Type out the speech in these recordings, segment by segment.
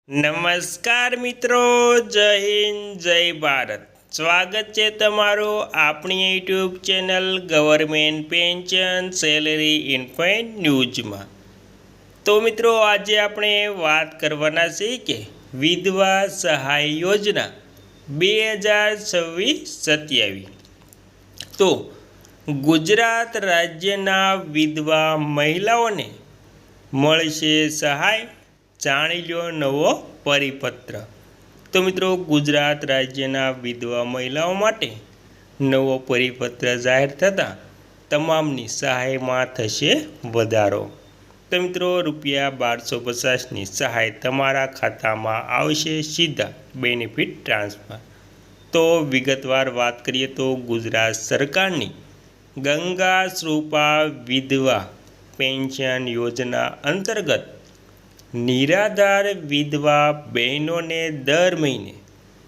નમસ્કાર મિત્રો, જય હિન્દ, જય ભારત। સ્વાગત છે તમારું આપણી YouTube channel government pension salary info in ન્યૂઝમાં। તો મિત્રો, આજે આપણે વાત કરવાના છીએ કે વિધવા સહાય યોજના 2026-27। તો ગુજરાત રાજ્યના વિધવા મહિલાઓને મળશે સહાય, જાણી લો નવો પરિપત્ર। તો મિત્રો, ગુજરાત રાજ્યના વિધવા મહિલાઓ માટે નવો પરિપત્ર જાહેર થતાં તમામની સહાયમાં થશે વધારો। તો મિત્રો, ₹1250ની સહાય તમારા ખાતામાં આવશે સીધા બેનિફિટ ટ્રાન્સફર। તો વિગતવાર વાત કરીએ તો ગુજરાત સરકારની ગંગા શ્રુપા વિધવા પેન્શન યોજના અંતર્ગત નિરાધાર વિધવા બહેનોને દર મહિને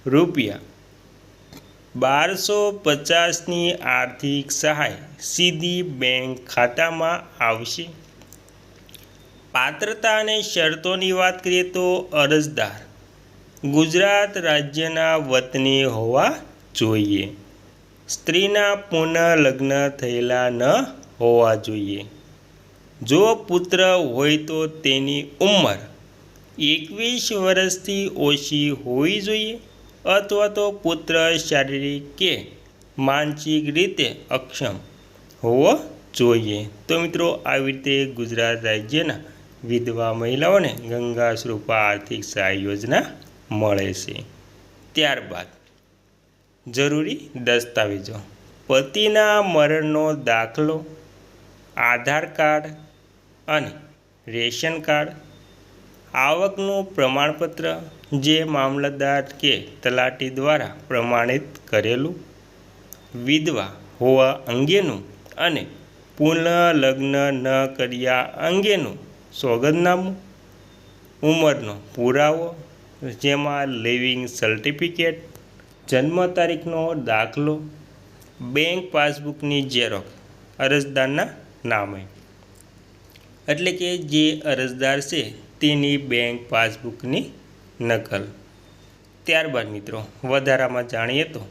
₹1250ની આર્થિક સહાય સીધી બેંક ખાતામાં આવશે। પાત્રતા અને શરતોની વાત કરીએ તો અરજદાર ગુજરાત રાજ્યના વતની હોવા જોઈએ, સ્ત્રીના પુનઃ લગ્ન થયેલા ન હોવા જોઈએ, જો પુત્ર હોય તો તેની ઉંમર 21 વર્ષથી ઓછી હોવી જોઈએ અથવા તો પુત્ર શારીરિક કે માનસિક રીતે અક્ષમ હોવો જોઈએ। તો મિત્રો, આવી રીતે ગુજરાત રાજ્યના વિધવા મહિલાઓને ગંગા શ્રુપા આર્થિક સહાય યોજના મળે છે। ત્યારબાદ જરૂરી દસ્તાવેજો: પતિના મરણનો દાખલો, આધાર કાર્ડ અને રેશન કાર્ડ, આવકનું પ્રમાણપત્ર જે મામલતદાર કે તલાટી દ્વારા પ્રમાણિત કરેલું, વિધવા હોવા અંગેનું અને પુનઃ લગ્ન ન કર્યા અંગેનું સોગંદનામું, ઉંમરનો પુરાવો જેમાં લિવિંગ સર્ટિફિકેટ, જન્મ તારીખનો દાખલો, બેંક પાસબુકની ઝેરોક્ષ અરજદારના નામે, એટલે કે જે અરજદાર છે તેની બેંક પાસબુકની નકલ। ત્યારબાદ મિત્રો, વધારામાં જાણીએ તો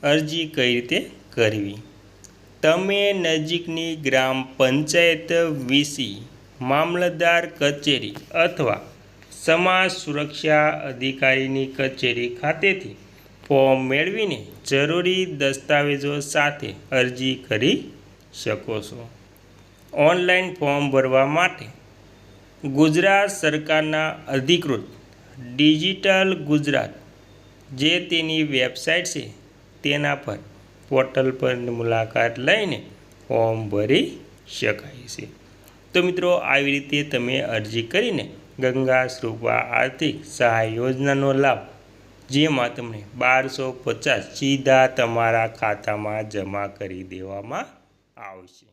અરજી કઈ રીતે કરવી। તમે નજીકની ગ્રામ પંચાયત, વીસી, મામલતદાર કચેરી અથવા સમાજ સુરક્ષા અધિકારીની કચેરી ખાતેથી ફોર્મ મેળવીને જરૂરી દસ્તાવેજો સાથે અરજી કરી શકો છો। ઓનલાઈન ફોર્મ ભરવા માટે ગુજરાત સરકારના અધિકૃત ડિજિટલ ગુજરાત જે તેની વેબસાઇટ છે તેના પર પોર્ટલ પર મુલાકાત લઈને ફોર્મ ભરી શકાય છે। તો મિત્રો, આવી રીતે તમે અરજી કરીને ગંગા શ્રુપા આર્થિક સહાય યોજનાનો લાભ, જેમાં તમને 1250 સીધા તમારા ખાતામાં જમા કરી દેવામાં આવશે।